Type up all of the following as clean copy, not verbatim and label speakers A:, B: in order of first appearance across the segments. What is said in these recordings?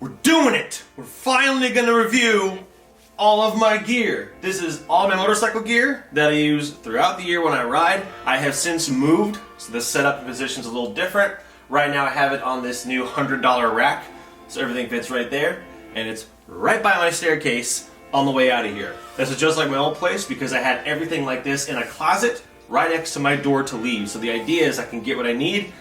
A: We're doing it! We're finally going to review all of my gear. This is all my motorcycle gear that I use throughout the year when I ride. I have since moved, so the setup and position is a little different. Right now I have it on this new $100 rack, so everything fits right there, and it's right by my staircase on the way out of here. This is just like my old place because I had everything like this in a closet right next to my door to leave. So the idea is I can get what I need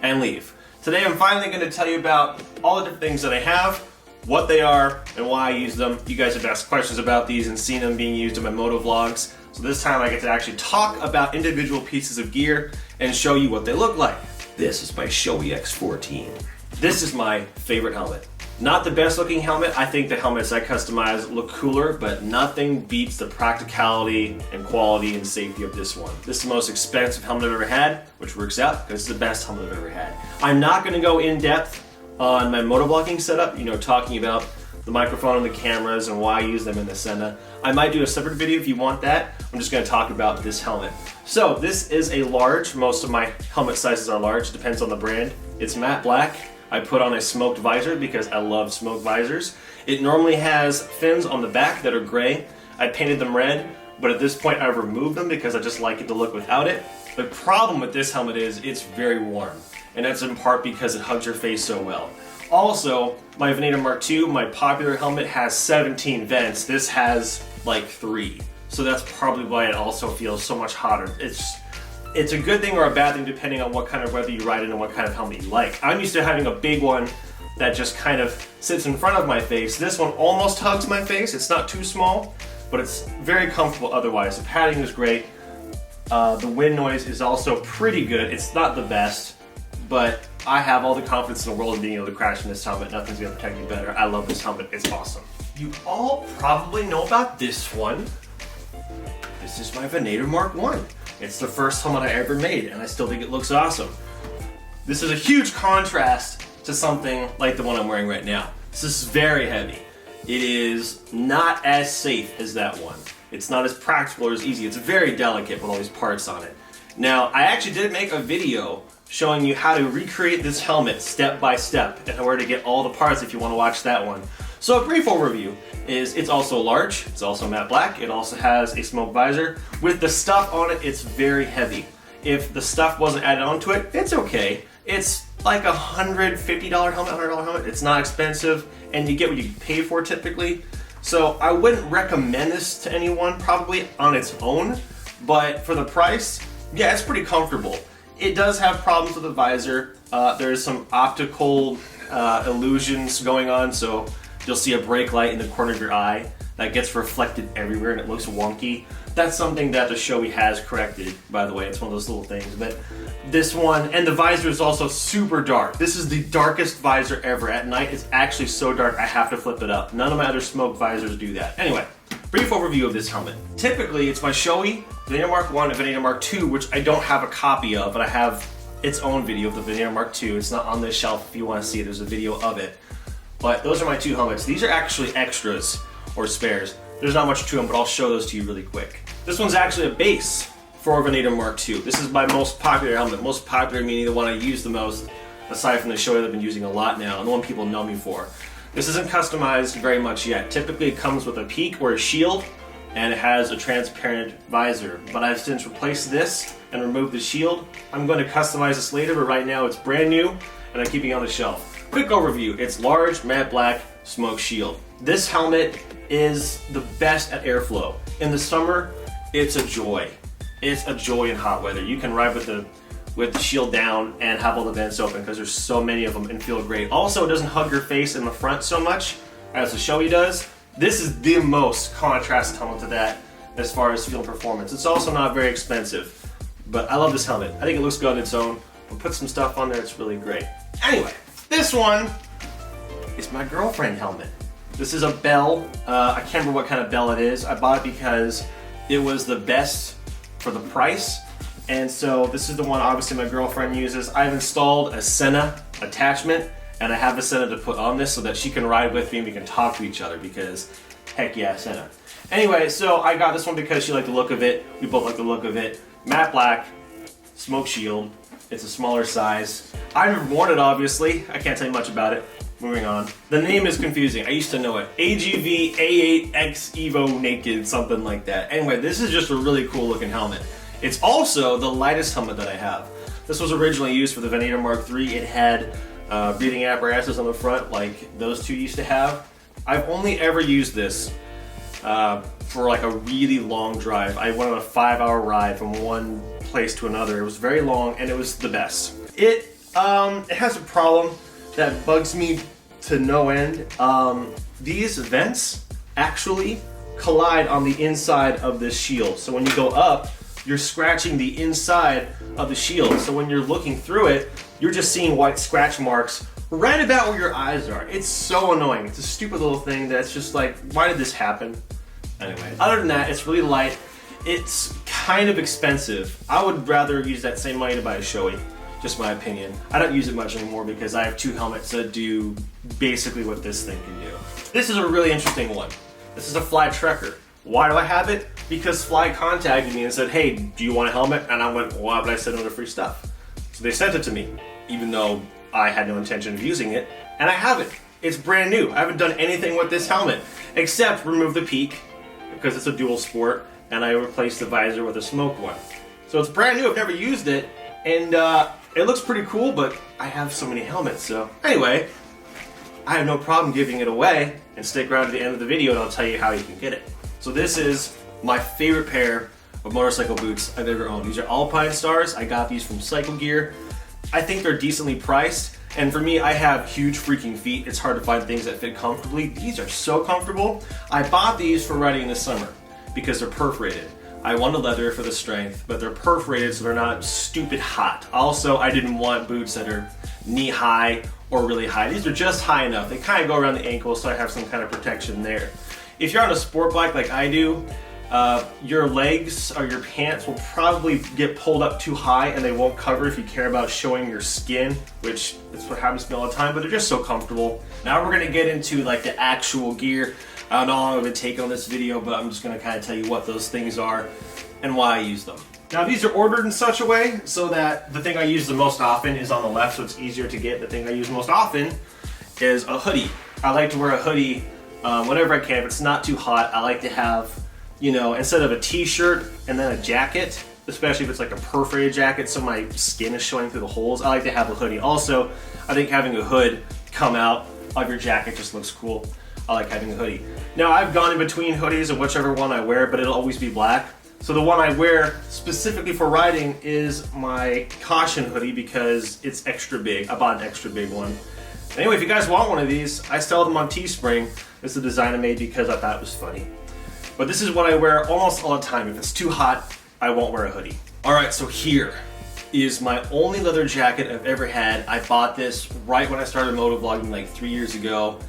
A: and leave. Today I'm finally going to tell you about all the different things that I have, what they are, and why I use them. You guys have asked questions about these and seen them being used in my moto vlogs. So this time I get to actually talk about individual pieces of gear and show you what they look like. This is my Shoei X14. This is my favorite helmet. Not the best looking helmet. I think the helmets I customize look cooler, but nothing beats the practicality and quality and safety of this one. This is the most expensive helmet I've ever had, which works out because it's the best helmet I've ever had. I'm not going to go in depth on my motovlogging setup, talking about the microphone and the cameras and why I use them in the Senna. I might do a separate video if you want that. I'm just going to talk about this helmet. So this is a large. Most of my helmet sizes are large. Depends on the brand. It's matte black. I put on a smoked visor because I love smoked visors. It normally has fins on the back that are gray. I painted them red, but at this point I've removed them because I just like it to look without it. The problem with this helmet is it's very warm, and that's in part because it hugs your face so well. Also, my Venator Mark II, my popular helmet, has 17 vents. This has like 3. So that's probably why it also feels so much hotter. It's a good thing or a bad thing depending on what kind of weather you ride in and what kind of helmet you like. I'm used to having a big one that just kind of sits in front of my face. This one almost hugs my face. It's not too small, but it's very comfortable otherwise. The padding is great. The wind noise is also pretty good. It's not the best, but I have all the confidence in the world in being able to crash in this helmet. Nothing's gonna protect me better. I love this helmet, it's awesome. You all probably know about this one. This is my Venator Mark I. It's the first helmet I ever made, and I still think it looks awesome. This is a huge contrast to something like the one I'm wearing right now. This is very heavy. It is not as safe as that one. It's not as practical or as easy. It's very delicate with all these parts on it. Now, I actually did make a video showing you how to recreate this helmet step by step and where to get all the parts if you want to watch that one. So a brief overview is it's also large, it's also matte black, it also has a smoked visor. With the stuff on it, it's very heavy. If the stuff wasn't added onto it, it's okay. It's like a $150 helmet, $100 helmet. It's not expensive, and you get what you pay for typically. So I wouldn't recommend this to anyone, probably on its own, but for the price, yeah, it's pretty comfortable. It does have problems with the visor. There's some optical illusions going on, so you'll see a brake light in the corner of your eye that gets reflected everywhere and it looks wonky. That's something that the Shoei has corrected, by the way. It's one of those little things. But this one, and the visor is also super dark. This is the darkest visor ever. At night, it's actually so dark I have to flip it up. None of my other smoked visors do that. Anyway, brief overview of this helmet. Typically, it's my Shoei Venator Mark I and Venator Mark II, which I don't have a copy of, but I have its own video of the Venator Mark II. It's not on this shelf if you want to see it. There's a video of it. But those are my two helmets. These are actually extras or spares. There's not much to them, but I'll show those to you really quick. This one's actually a base for Venator Mark II. This is my most popular helmet. Most popular meaning the one I use the most, aside from the Shoei that I've been using a lot now, and the one people know me for. This isn't customized very much yet. Typically it comes with a peak or a shield, and it has a transparent visor. But I've since replaced this and removed the shield. I'm going to customize this later, but right now it's brand new, and I'm keeping it on the shelf. Quick overview, it's large, matte black, smoke shield. This helmet is the best at airflow. In the summer, it's a joy. It's a joy in hot weather. You can ride with the shield down and have all the vents open because there's so many of them and feel great. Also, it doesn't hug your face in the front so much as the Shoei does. This is the most contrast helmet to that as far as feel and performance. It's also not very expensive, but I love this helmet. I think it looks good on its own. We'll put some stuff on there, it's really great. Anyway, this one is my girlfriend helmet. This is a Bell. I can't remember what kind of Bell it is. I bought it because it was the best for the price. And so this is the one obviously my girlfriend uses. I've installed a Senna attachment, and I have a Senna to put on this so that she can ride with me and we can talk to each other because heck yeah, Senna. Anyway, so I got this one because she liked the look of it. We both like the look of it. Matte black, smoke shield. It's a smaller size. I've never worn it obviously. I can't tell you much about it. moving on. The name is confusing. I used to know it. AGV A8 Evo Naked, something like that. Anyway, this is just a really cool looking helmet. It's also the lightest helmet that I have. This was originally used for the Venator Mark III. It had breathing apparatuses on the front like those two used to have. I've only ever used this for like a really long drive. I went on a 5-hour ride from one place to another. It was very long and it was the best. It has a problem that bugs me to no end. These vents actually collide on the inside of this shield. So when you go up, you're scratching the inside of the shield. So when you're looking through it, you're just seeing white scratch marks right about where your eyes are. It's so annoying. It's a stupid little thing that's just like, why did this happen? Anyway, other than that, it's really light. It's kind of expensive. I would rather use that same money to buy a Shoei. Just my opinion. I don't use it much anymore because I have two helmets that do basically what this thing can do. This is a really interesting one. This is a Fly Trekker. Why do I have it? Because Fly contacted me and said, hey, do you want a helmet? And I went, why would I send them the free stuff? So they sent it to me, even though I had no intention of using it, and I have it. It's brand new. I haven't done anything with this helmet except remove the peak because it's a dual sport, and I replaced the visor with a smoked one. So it's brand new. I've never used it, and it looks pretty cool, but I have so many helmets. So anyway, I have no problem giving it away, and stick around to the end of the video and I'll tell you how you can get it. So this is my favorite pair of motorcycle boots I've ever owned. These are Alpinestars. I got these from Cycle Gear. I think they're decently priced, and for me, I have huge freaking feet. It's hard to find things that fit comfortably. These are so comfortable. I bought these for riding in the summer because they're perforated. I wanted leather for the strength, but they're perforated so they're not stupid hot. Also, I didn't want boots that are knee high or really high. These are just high enough. They kind of go around the ankle, so I have some kind of protection there. If you're on a sport bike like I do, your legs or your pants will probably get pulled up too high and they won't cover if you care about showing your skin, which is what happens to me all the time, but they're just so comfortable. Now we're gonna get into like the actual gear. I don't know how long I'm gonna take on this video, but I'm just gonna kind of tell you what those things are and why I use them. Now these are ordered in such a way so that the thing I use the most often is on the left, so it's easier to get. The thing I use most often is a hoodie. I like to wear a hoodie whenever I can. If it's not too hot, I like to have, you know, instead of a t-shirt and then a jacket, especially if it's like a perforated jacket so my skin is showing through the holes, I like to have a hoodie. Also, I think having a hood come out of your jacket just looks cool. I like having a hoodie. Now I've gone in between hoodies and whichever one I wear, but it'll always be black. So the one I wear specifically for riding is my Caution hoodie because it's extra big. I bought an extra big one. Anyway, if you guys want one of these, I sell them on Teespring. This is the design I made because I thought it was funny. But this is what I wear almost all the time. If it's too hot, I won't wear a hoodie. All right, so here is my only leather jacket I've ever had. I bought this right when I started motovlogging like 3 years ago,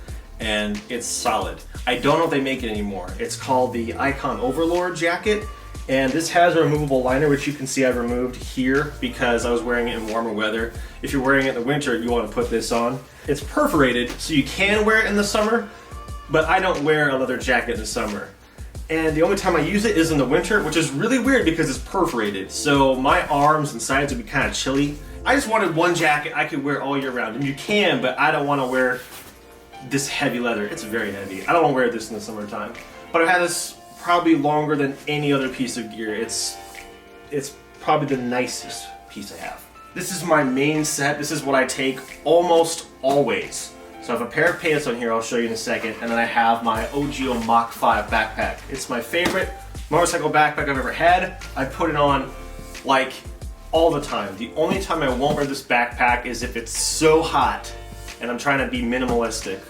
A: and it's solid. I don't know if they make it anymore. It's called the Icon Overlord jacket, and this has a removable liner, which you can see I've removed here because I was wearing it in warmer weather. If you're wearing it in the winter, you want to put this on. It's perforated, so you can wear it in the summer, but I don't wear a leather jacket in the summer. And the only time I use it is in the winter, which is really weird because it's perforated. So my arms and sides would be kind of chilly. I just wanted one jacket I could wear all year round. And you can, but I don't want to wear this heavy leather. It's very heavy. I don't want to wear this in the summertime. But I've had this probably longer than any other piece of gear. It's probably the nicest piece I have. This is my main set. This is what I take almost always. So I have a pair of pants on here, I'll show you in a second, and then I have my OGIO Mach 5 backpack. It's my favorite motorcycle backpack I've ever had. I put it on like all the time. The only time I won't wear this backpack is if it's so hot and I'm trying to be minimalistic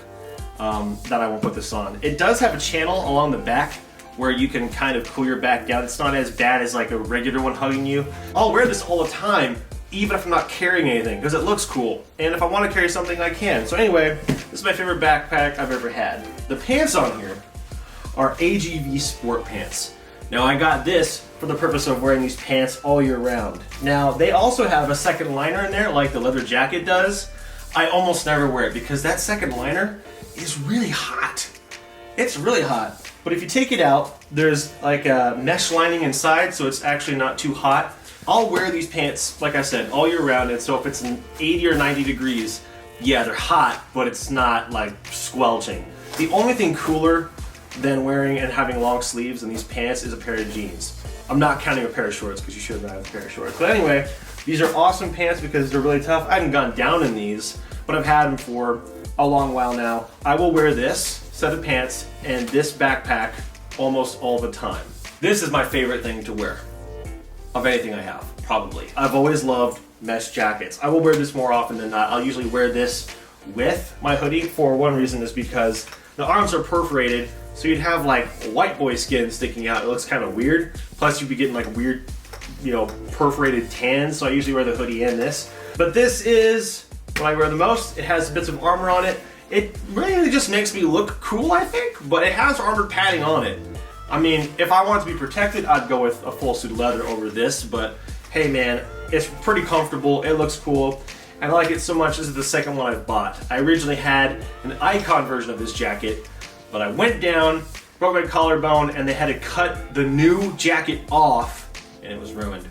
A: that I won't put this on. It does have a channel along the back where you can kind of cool your back down. It's not as bad as like a regular one hugging you. I'll wear this all the time, even if I'm not carrying anything, because it looks cool. And if I want to carry something, I can. So anyway, this is my favorite backpack I've ever had. The pants on here are AGV sport pants. Now I got this for the purpose of wearing these pants all year round. Now they also have a second liner in there like the leather jacket does. I almost never wear it because that second liner is really hot. It's really hot. But if you take it out, there's like a mesh lining inside, so it's actually not too hot. I'll wear these pants, like I said, all year round, and so if it's 80 or 90 degrees, yeah, they're hot, but it's not like squelching. The only thing cooler than wearing and having long sleeves in these pants is a pair of jeans. I'm not counting a pair of shorts because you should not have a pair of shorts. But anyway, these are awesome pants because they're really tough. I haven't gone down in these, but I've had them for a long while now. I will wear this set of pants and this backpack almost all the time. This is my favorite thing to wear of anything I have, probably. I've always loved mesh jackets. I will wear this more often than not. I'll usually wear this with my hoodie for one reason is because the arms are perforated, so you'd have like white boy skin sticking out. It looks kind of weird. Plus you'd be getting like weird, you know, perforated tans, so I usually wear the hoodie in this. But this is what I wear the most. It has bits of armor on it. It really just makes me look cool, I think, but it has armored padding on it. I mean, if I want to be protected, I'd go with a full suit of leather over this, but hey man, it's pretty comfortable, it looks cool, and I like it so much. This is the second one I've bought. I originally had an icon version of this jacket, but I went down, broke my collarbone, and they had to cut the new jacket off, and it was ruined.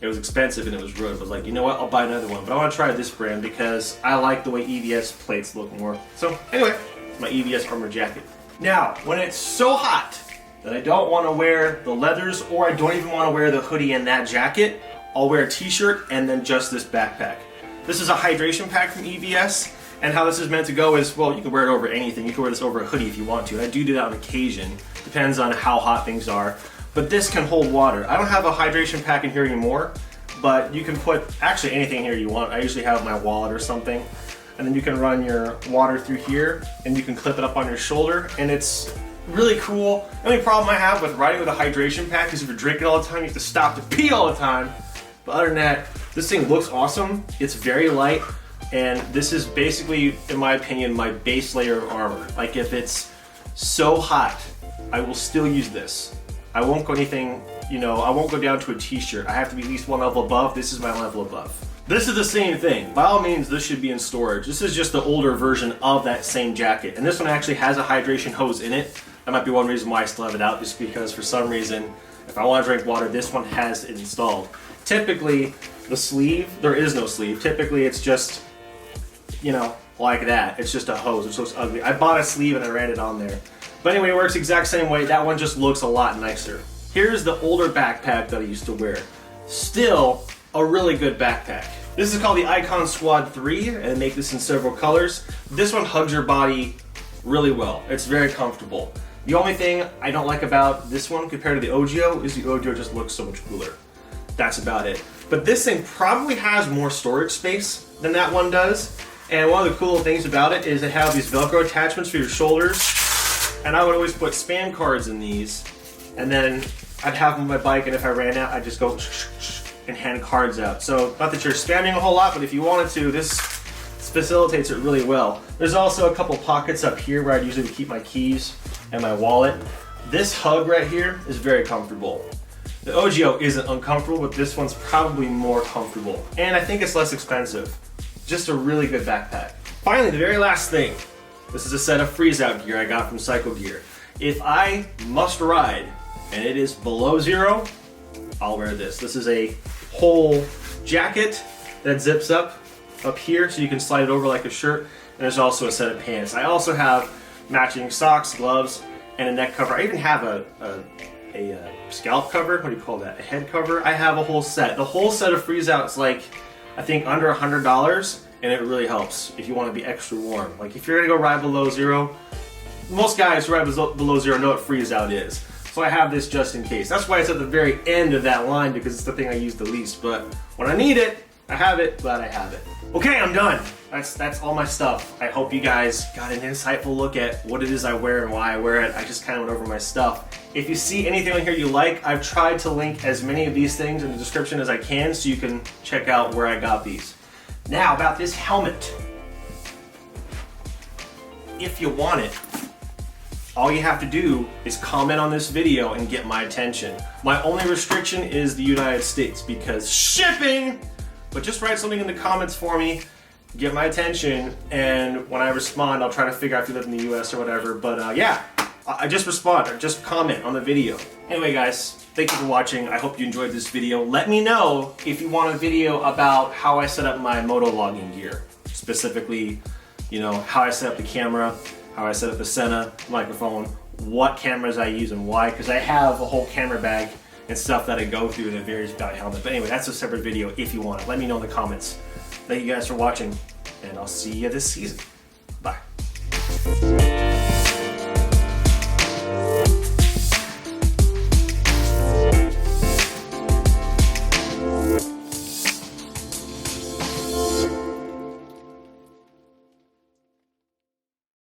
A: It was expensive and it was ruined. I was like, you know what, I'll buy another one, but I want to try this brand because I like the way EVS plates look more. So anyway, it's my EVS armor jacket. Now, when it's so hot that I don't want to wear the leathers or I don't even want to wear the hoodie and that jacket, I'll wear a t-shirt and then just this backpack. This is a hydration pack from EVS, and how this is meant to go is, well, you can wear it over anything. You can wear this over a hoodie if you want to, and I do that on occasion. Depends on how hot things are. But this can hold water. I don't have a hydration pack in here anymore, but you can put actually anything here you want. I usually have my wallet or something, and then you can run your water through here, and you can clip it up on your shoulder, and it's really cool. The only problem I have with riding with a hydration pack is if you're drinking all the time, you have to stop to pee all the time. But other than that, this thing looks awesome. It's very light, and this is basically, in my opinion, my base layer of armor. Like if it's so hot, I will still use this. I won't go anything, you know, I won't go down to a t-shirt. I have to be at least one level above. This is my level above. This is the same thing. By all means, this should be in storage. This is just the older version of that same jacket. And this one actually has a hydration hose in it. That might be one reason why I still have it out, just because for some reason, if I want to drink water, this one has it installed. Typically, the sleeve, there is no sleeve. Typically, it's just, you know, like that. It's just a hose. It looks ugly. I bought a sleeve and I ran it on there. But anyway, it works the exact same way. That one just looks a lot nicer. Here's the older backpack that I used to wear. Still a really good backpack. This is called the Icon Squad 3, and they make this in several colors. This one hugs your body really well. It's very comfortable. The only thing I don't like about this one compared to the OGIO is the OGIO just looks so much cooler. That's about it. But this thing probably has more storage space than that one does. And one of the cool things about it is it has these Velcro attachments for your shoulders. And I would always put spam cards in these, and then I'd have them on my bike, and if I ran out, I'd just go and hand cards out. So not that you're spamming a whole lot, but if you wanted to, this facilitates it really well. There's also a couple pockets up here where I'd usually keep my keys and my wallet. This hug right here is very comfortable. The OGIO isn't uncomfortable, but this one's probably more comfortable. And I think it's less expensive. Just a really good backpack. Finally, the very last thing. This is a set of freeze-out gear I got from Cycle Gear. If I must ride and it is below zero, I'll wear this. This is a whole jacket that zips up here so you can slide it over like a shirt. And there's also a set of pants. I also have matching socks, gloves, and a neck cover. I even have a scalp cover. What do you call that? A head cover. I have a whole set. The whole set of freeze-out is like, I think under $100. And it really helps if you want to be extra warm. Like if you're gonna go ride below zero, most guys who ride below zero know what freeze out is. So I have this just in case. That's why it's at the very end of that line, because it's the thing I use the least. But when I need it, I have it. Glad I have it. Okay, I'm done. That's all my stuff. I hope you guys got an insightful look at what it is I wear and why I wear it. I just kind of went over my stuff. If you see anything on here you like, I've tried to link as many of these things in the description as I can so you can check out where I got these. Now about this helmet. If you want it, all you have to do is comment on this video and get my attention. My only restriction is the United States because shipping, but just write something in the comments for me, get my attention, and when I respond, I'll try to figure out if you live in the US or whatever, but yeah, I just respond or just comment on the video. Anyway guys, thank you for watching. I hope you enjoyed this video. Let me know if you want a video about how I set up my moto logging gear. specifically, you know, how I set up the camera, how I set up the Sena microphone, what cameras I use and why, because I have a whole camera bag and stuff that I go through in the various Valley helmets. But anyway, that's a separate video if you want it. Let me know in the comments. Thank you guys for watching, and I'll see you this season. Bye.